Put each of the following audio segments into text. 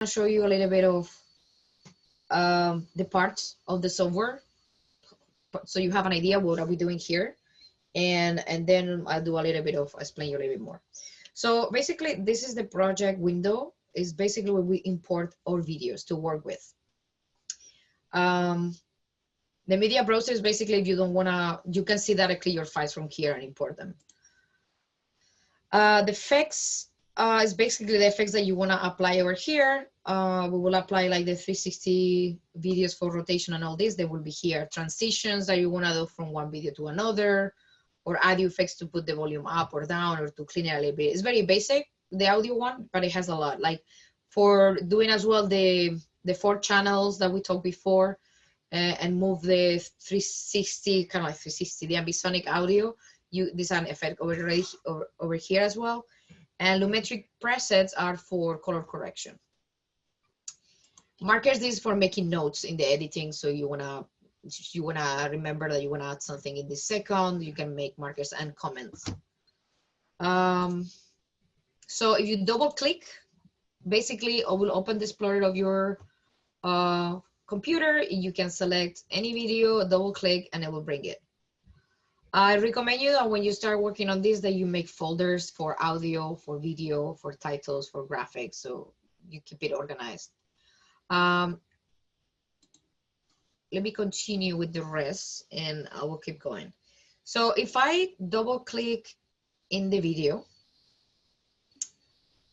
to show you a little bit of the parts of the software, so you have an idea what are we doing here, and then I'll do a little bit of explain you a little bit more. So basically, this is the project window. Is basically where we import our videos to work with. The media browser is basically if you don't wanna, you can see directly your files from here and import them. The effects is basically the effects that you want to apply over here. We will apply like the 360 videos for rotation and all this. They will be here. Transitions that you want to do from one video to another, or audio effects to put the volume up or down or to clean it a little bit. It's very basic, the audio one, but it has a lot. Like for doing as well the 4 channels that we talked before, and move the 360, kind of like 360, the ambisonic audio. This is an effect over here as well. And Lumetric presets are for color correction. Markers, this is for making notes in the editing. So you wanna remember that you wanna add something in this second, you can make markers and comments. So if you double click, basically it will open the Explorer of your computer. You can select any video, double click, and it will bring it. I recommend you that when you start working on this, that you make folders for audio, for video, for titles, for graphics, so you keep it organized. Let me continue with the rest and I will keep going. So if I double click in the video,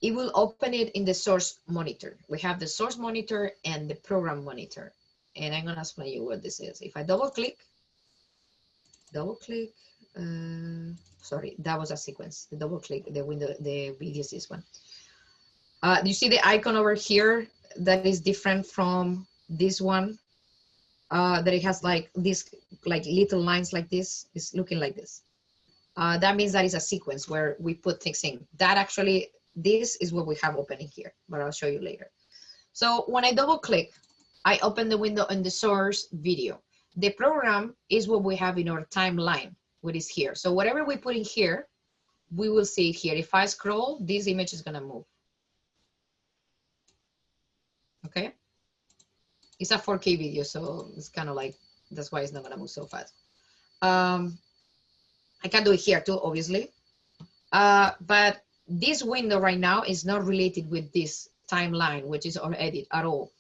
it will open it in the source monitor. We have the source monitor and the program monitor. And I'm gonna explain you what this is. If I double click, sorry, that was a sequence. The double click, the window, the video is this one. You see the icon over here that is different from this one, that it has like this, like little lines like this. It's looking like this. That means that is a sequence where we put things in. That actually, this is what we have opening here, but I'll show you later. So when I double click, I open the window in the source video. The program is what we have in our timeline, what is here. So whatever we put in here, we will see it here. If I scroll, this image is gonna move. Okay? It's a 4K video, so it's kind of like, that's why it's not gonna move so fast. I can do it here too, obviously. But this window right now is not related with this timeline, which is our edit at all.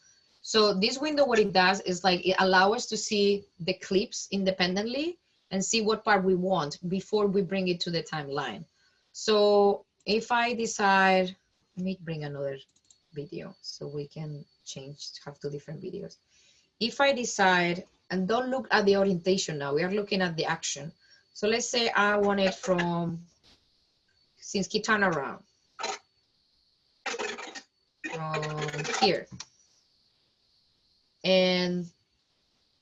So this window, what it does is like, it allows us to see the clips independently and see what part we want before we bring it to the timeline. So if I decide, let me bring another video so we can have 2 different videos. If I decide, and don't look at the orientation now, we are looking at the action. So let's say I want it from Sinski turnaround from here. And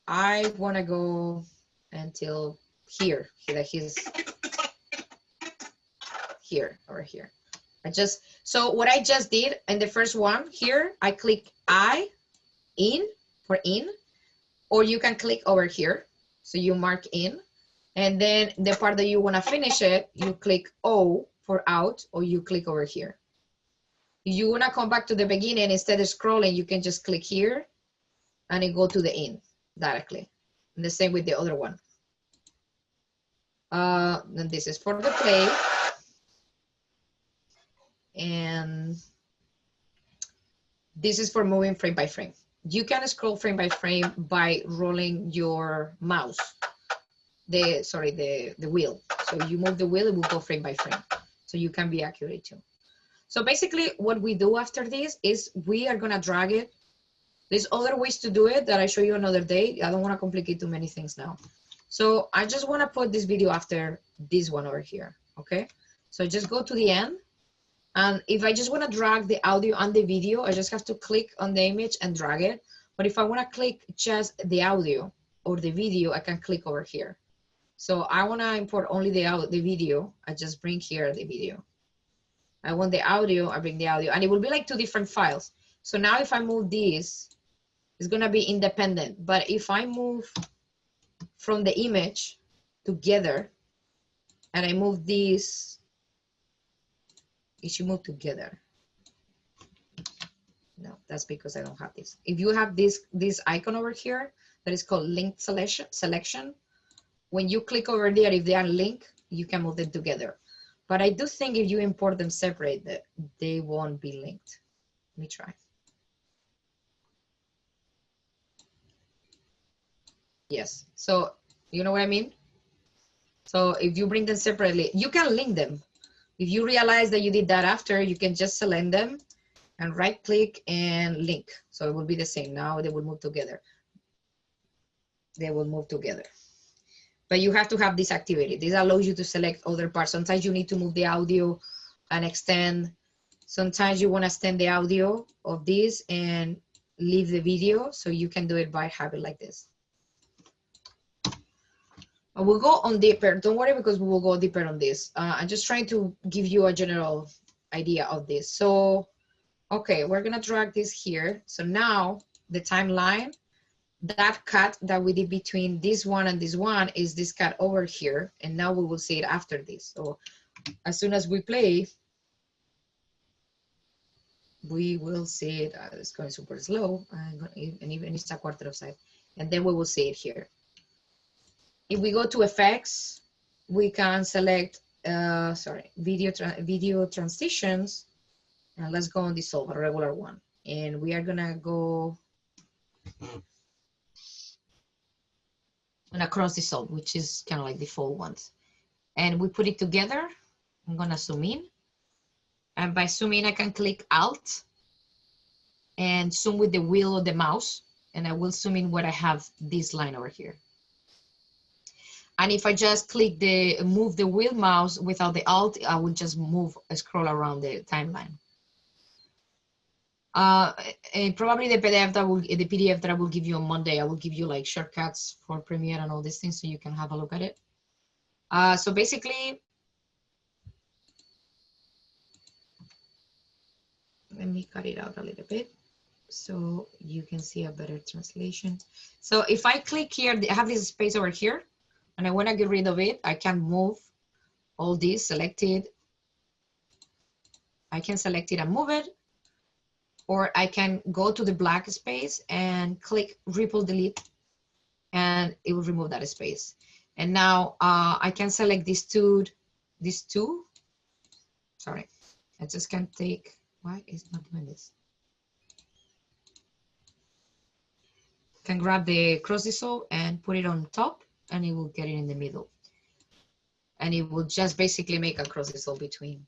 I want to go until here, that he's here or here. So what I just did in the first one here, I click I in for in, or you can click over here. So you mark in, and then the part that you want to finish it, you click O for out, or you click over here. If you want to come back to the beginning, instead of scrolling, you can just click here and it go to the in directly. And the same with the other one. Then this is for the play. And this is for moving frame by frame. You can scroll frame by frame by rolling your mouse, the wheel. So you move the wheel, it will go frame by frame. So you can be accurate too. So basically what we do after this is we are gonna drag it. There's other ways to do it that I show you another day. I don't wanna complicate too many things now. So I just wanna put this video after this one over here, okay? So just go to the end. And if I just wanna drag the audio and the video, I just have to click on the image and drag it. But if I wanna click just the audio or the video, I can click over here. So I wanna import only the video, I just bring here the video. I want the audio, I bring the audio, and it will be like 2 different files. So now if I move this, it's gonna be independent. But if I move from the image together, and I move this, it should move together. No, that's because I don't have this. If you have this icon over here that is called linked selection, when you click over there, if they are linked, you can move them together. But I do think if you import them separate, they won't be linked. Let me try. Yes, so you know what I mean? So if you bring them separately, you can link them. If you realize that you did that after, you can just select them and right click and link. So it will be the same. Now they will move together. They will move together. But you have to have this activity. This allows you to select other parts. Sometimes you need to move the audio and extend. Sometimes you want to extend the audio of this and leave the video. So you can do it by having like this. We'll go on deeper. Don't worry, because we will go deeper on this. I'm just trying to give you a general idea of this. So, okay, we're gonna drag this here. So now the timeline, that cut that we did between this one and this one is this cut over here. And now we will see it after this. So as soon as we play, we will see it. It's going super slow. And even it's a quarter of side. And then we will see it here. If we go to effects, we can select, video transitions, and let's go on dissolve, a regular one. And we are gonna go on a cross dissolve, which is kind of like default ones. And we put it together. I'm gonna zoom in. And by zooming, I can click Alt and zoom with the wheel of the mouse. And I will zoom in where I have this line over here. And if I just click move the wheel mouse without the Alt, I will just scroll around the timeline. And probably the PDF that I will give you on Monday, I will give you like shortcuts for Premiere and all these things so you can have a look at it. So basically, let me cut it out a little bit so you can see a better translation. So if I click here, I have this space over here, and I want to get rid of it. I can move all this, select it. I can select it and move it, or I can go to the black space and click ripple delete, and it will remove that space. And now I can select these two. Sorry, I just can't take, why is it not doing this? Can grab the cross dissolve and put it on top, and it will get it in the middle. And it will just basically make a cross dissolve between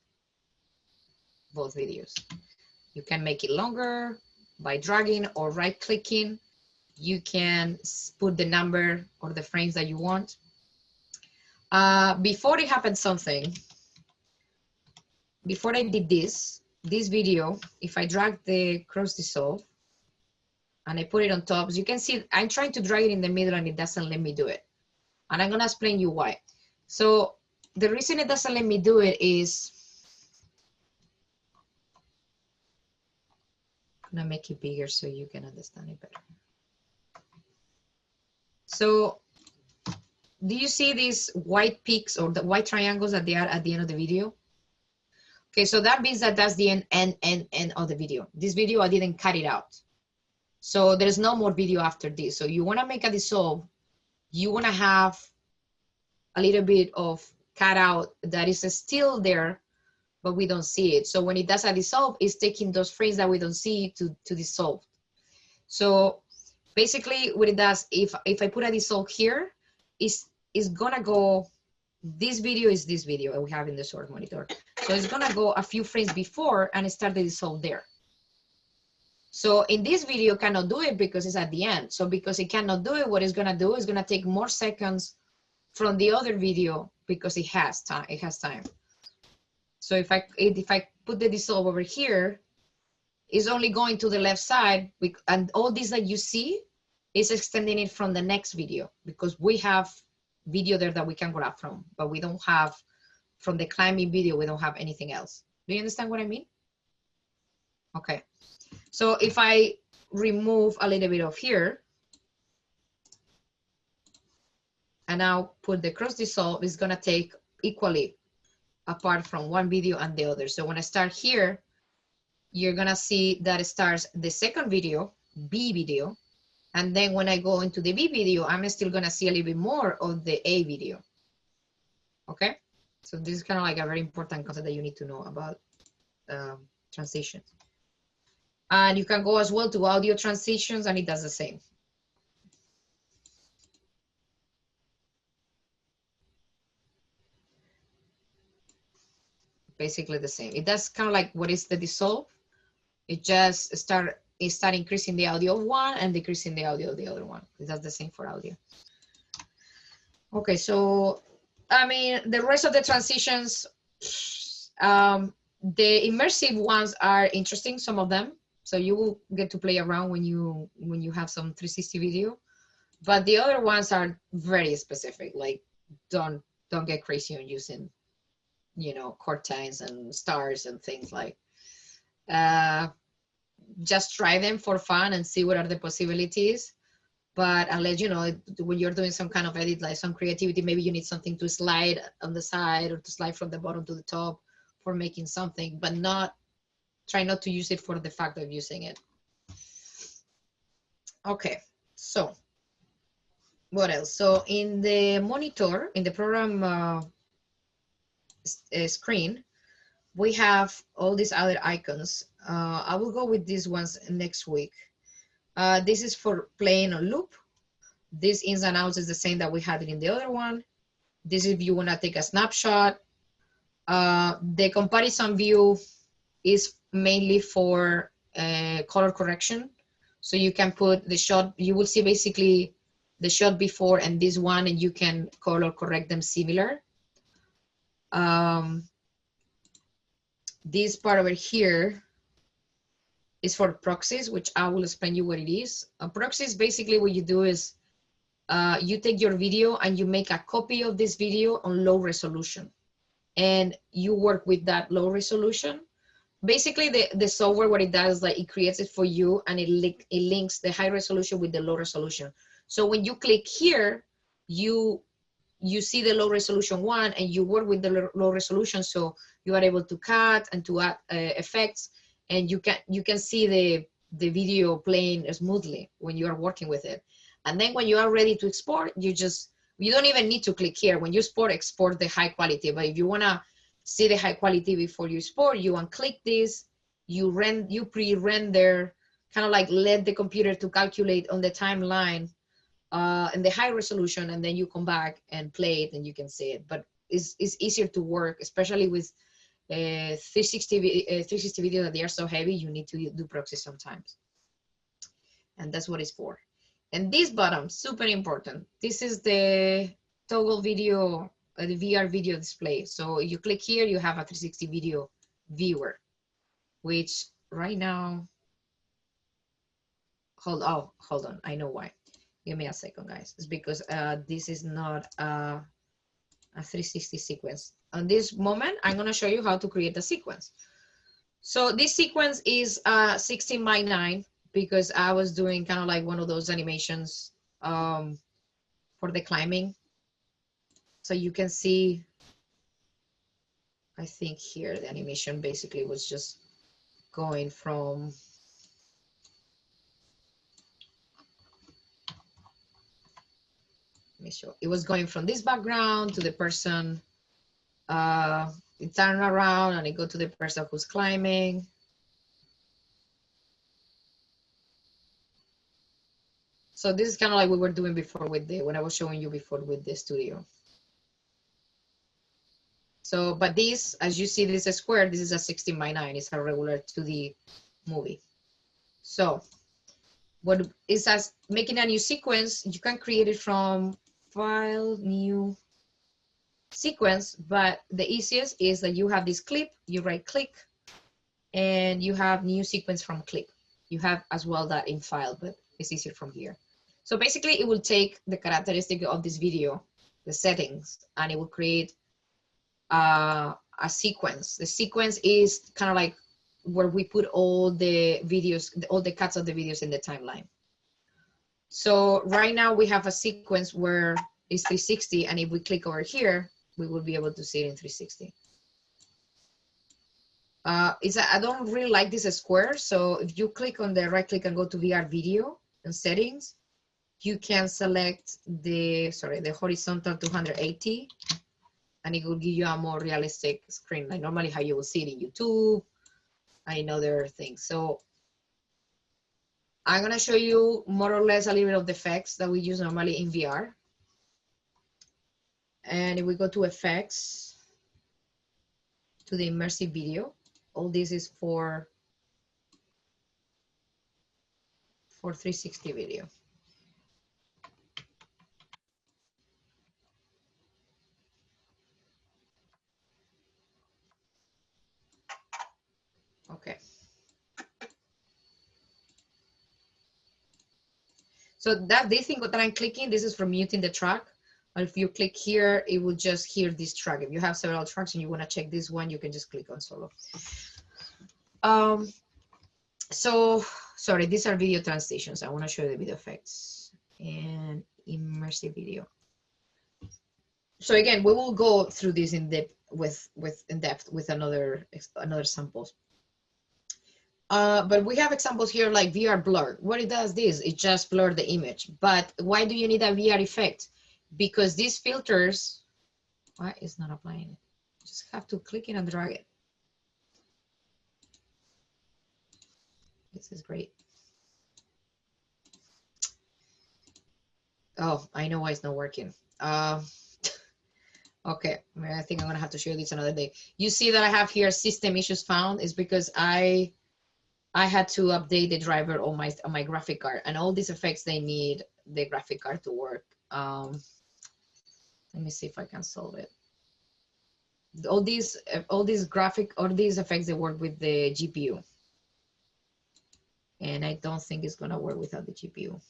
both videos. You can make it longer by dragging or right clicking. You can put the number or the frames that you want. Before it happened something, before I did this video, if I drag the cross dissolve and I put it on top, as you can see, I'm trying to drag it in the middle and it doesn't let me do it. And I'm gonna explain you why. So the reason it doesn't let me do it is, I'm gonna make it bigger so you can understand it better. So do you see these white peaks or the white triangles that they are at the end of the video? Okay, so that means that that's the end of the video. This video, I didn't cut it out. So there's no more video after this. So you wanna make a dissolve, you wanna have a little bit of cut out that is still there, but we don't see it. So when it does a dissolve, it's taking those frames that we don't see to dissolve. So basically what it does, if I put a dissolve here, it's gonna go, this video is this video that we have in the source monitor. So it's gonna go a few frames before and start the dissolve there. So in this video, cannot do it because it's at the end. So because it cannot do it, what it's gonna do is gonna take more seconds from the other video because it has time. So if I put the dissolve over here, it's only going to the left side, and all this that you see is extending it from the next video because we have video there that we can grab from, but we don't have, from the climbing video, we don't have anything else. Do you understand what I mean? Okay. So if I remove a little bit of here, and now put the cross dissolve, it's gonna take equally apart from one video and the other. So when I start here, you're gonna see that it starts the second video, B video. And then when I go into the B video, I'm still gonna see a little bit more of the A video. Okay, so this is kind of like a very important concept that you need to know about transitions. And you can go as well to audio transitions, and it does the same. Basically the same. It does kind of like what is the dissolve. It just start increasing the audio of one and decreasing the audio of the other one. It does the same for audio. Okay, so I mean the rest of the transitions, the immersive ones are interesting, some of them. So you will get to play around when you have some 360 video. But the other ones are very specific. Like don't get crazy on using, you know, curtains and stars and things like. Just try them for fun and see what are the possibilities. But I'll let you know when you're doing some kind of edit, like some creativity, maybe you need something to slide on the side or to slide from the bottom to the top for making something, but try not to use it for the fact of using it. Okay, so what else? So in the monitor, in the program screen, we have all these other icons. I will go with these ones next week. This is for playing on loop. This ins and outs is the same that we had in the other one. This is if you want to take a snapshot. The comparison view is mainly for color correction. So you can put the shot, you will see basically the shot before and this one, and you can color correct them similar. This part over here is for proxies, which I will explain you what it is. A proxy is basically what you do is you take your video and you make a copy of this video on low resolution, and you work with that low resolution. Basically, the software, what it does is like it creates it for you, and it links the high resolution with the low resolution. So when you click here, you see the low resolution one, and you work with the low resolution, so you are able to cut and to add effects, and you can see the video playing smoothly when you are working with it. And then when you are ready to export, you don't even need to click here. When you export the high quality. But if you wanna see the high quality before you export, you unclick this, you pre-render, kind of like let the computer to calculate on the timeline and the high resolution, and then you come back and play it and you can see it. But it's easier to work, especially with 360 video that they are so heavy, you need to do proxy sometimes. And that's what it's for. And this button, super important. This is the toggle video, the VR video display. So you click here, you have a 360 video viewer, which right now, hold on, I know why. Give me a second, guys. It's because this is not a 360 sequence. On this moment, I'm gonna show you how to create a sequence. So this sequence is 16:9 because I was doing kind of like one of those animations for the climbing. So you can see, I think here, the animation basically was just going from, let me show. It was going from this background to the person, it turned around and it go to the person who's climbing. So this is kind of like we were doing before with when I was showing you before with the studio. So, but this, as you see, this is a square, this is a 16:9, it's a regular 2D movie. So what is as making a new sequence, you can create it from file, new sequence, but the easiest is that you have this clip, you right click, and you have new sequence from clip. You have as well that in file, but it's easier from here. So basically it will take the characteristic of this video, the settings, and it will create a sequence. The sequence is kind of like where we put all the videos, all the cuts of the videos in the timeline. So right now we have a sequence where it's 360, and if we click over here, we will be able to see it in 360. I don't really like this square. So if you click on the right click and go to VR video and settings, you can select the horizontal 280, and it will give you a more realistic screen, like normally how you will see it in YouTube and in other things. So I'm gonna show you more or less a little bit of the effects that we use normally in VR. And if we go to effects, to the immersive video, all this is for 360 video. Okay. So this thing that I'm clicking, this is for muting the track. If you click here, it will just hear this track. If you have several tracks and you want to check this one, you can just click on solo. So, sorry, these are video transitions. I want to show you the video effects and immersive video. So again, we will go through this in depth with another samples. But we have examples here like VR blur. What it does this, it just blur the image. But why do you need a VR effect? Because these filters, why is not applying it? Just have to click it and drag it. This is great. Oh, I know why it's not working. Okay, I think I'm gonna have to show you this another day. You see that I have here system issues found is because I had to update the driver on my graphic card, and all these effects, they need the graphic card to work. Let me see if I can solve it. All these effects, they work with the GPU, and I don't think it's gonna work without the GPU.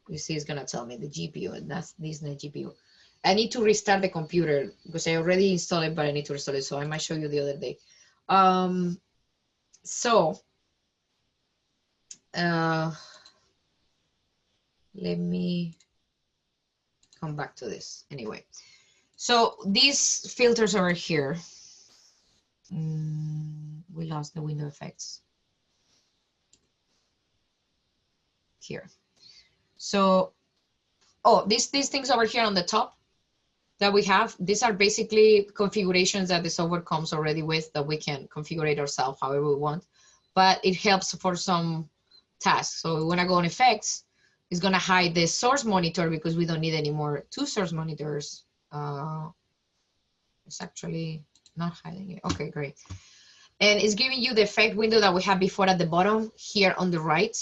You see, it's gonna tell me the GPU, and this is the GPU. I need to restart the computer because I already installed it, but I need to restart it. So I might show you the other day. Let me come back to this anyway. So these filters over here, we lost the window effects here. So, these things over here on the top that we have, these are basically configurations that the software comes already with that we can configure it ourselves however we want, but it helps for some tasks. So when I go on effects, it's gonna hide the source monitor because we don't need any more two source monitors. It's actually not hiding it. Okay, great. And it's giving you the effect window that we had before at the bottom here on the right.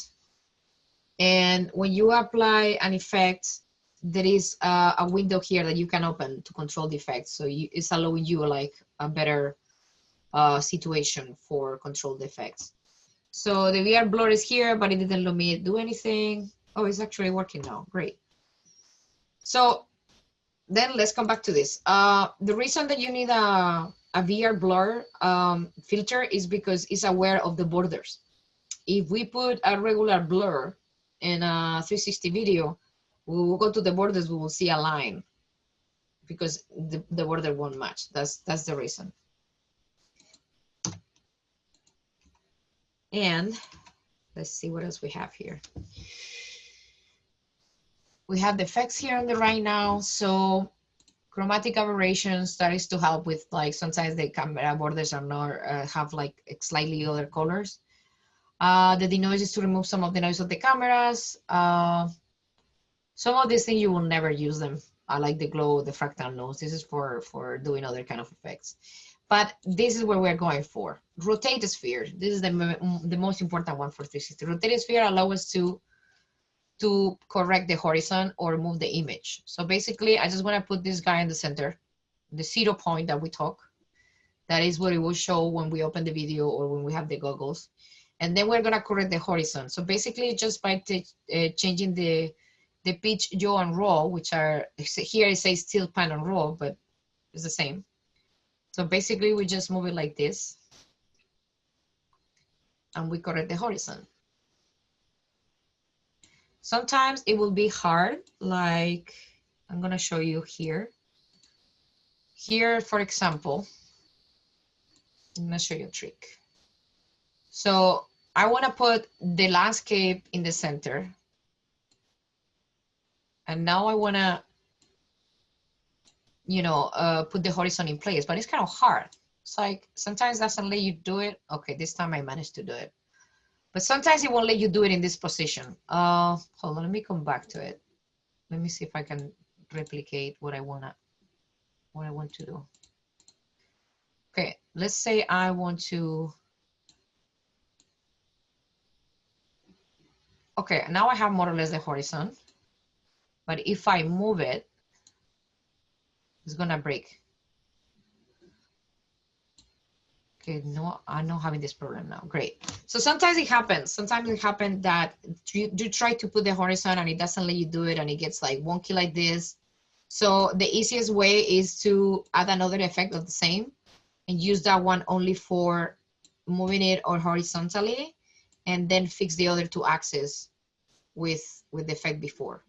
And when you apply an effect, there is a window here that you can open to control the effect. So it's allowing you like a better situation for control the effects. So the VR blur is here, but it didn't let me do anything. Oh, it's actually working now. Great. So then let's come back to this. The reason that you need a VR blur filter is because it's aware of the borders. If we put a regular blur in a 360 video, we will go to the borders, we will see a line because the border won't match. That's the reason. And let's see what else we have here. We have the effects here on the right now. So chromatic aberrations, that is to help with like sometimes the camera borders are not have like slightly other colors. The denoise is to remove some of the noise of the cameras. Some of these things you will never use them. I like the glow, the fractal nose. This is for doing other kind of effects. But this is where we're going for. Rotate sphere. This is the most important one for 360. Rotate sphere allows us to correct the horizon or move the image. So basically, I just want to put this guy in the center, the 0 point that we talk. That is what it will show when we open the video or when we have the goggles. And then we're going to correct the horizon. So basically, just by changing the pitch, yaw, and roll, which are, here it says tilt, pan, and roll, but it's the same. So basically, we just move it like this. And we correct the horizon. Sometimes it will be hard, like I'm going to show you here. here, for example, I'm gonna show you a trick. So I want to put the landscape in the center. And now I want to, you know, put the horizon in place, but it's kind of hard. It's like, sometimes it doesn't let you do it. Okay, this time I managed to do it. But sometimes it won't let you do it in this position. Hold on, let me come back to it. Let me see if I can replicate what I want to do. Okay, let's say I want to, okay, now I have more or less the horizon, but if I move it, it's gonna break. Okay, no, I'm not having this problem now. Great. So sometimes it happens. Sometimes it happens that you try to put the horizon and it doesn't let you do it and it gets like wonky like this. So the easiest way is to add another effect of the same and use that one only for moving it or horizontally, and then fix the other two axes with the effect before.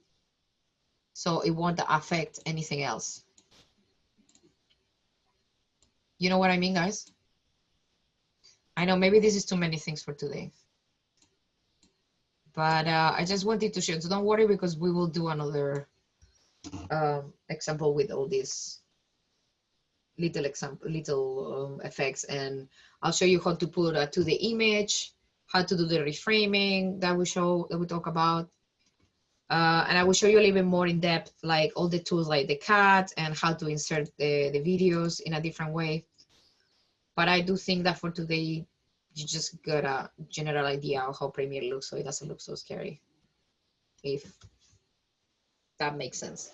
So it won't affect anything else. You know what I mean, guys? I know maybe this is too many things for today. But I just wanted to share, so don't worry, because we will do another example with all these little effects, and I'll show you how to put to the image, how to do the reframing that we talk about, and I will show you a little bit more in depth, like all the tools like the cut and how to insert the videos in a different way. But I do think that for today, you just got a general idea of how Premiere looks, so it doesn't look so scary, if that makes sense.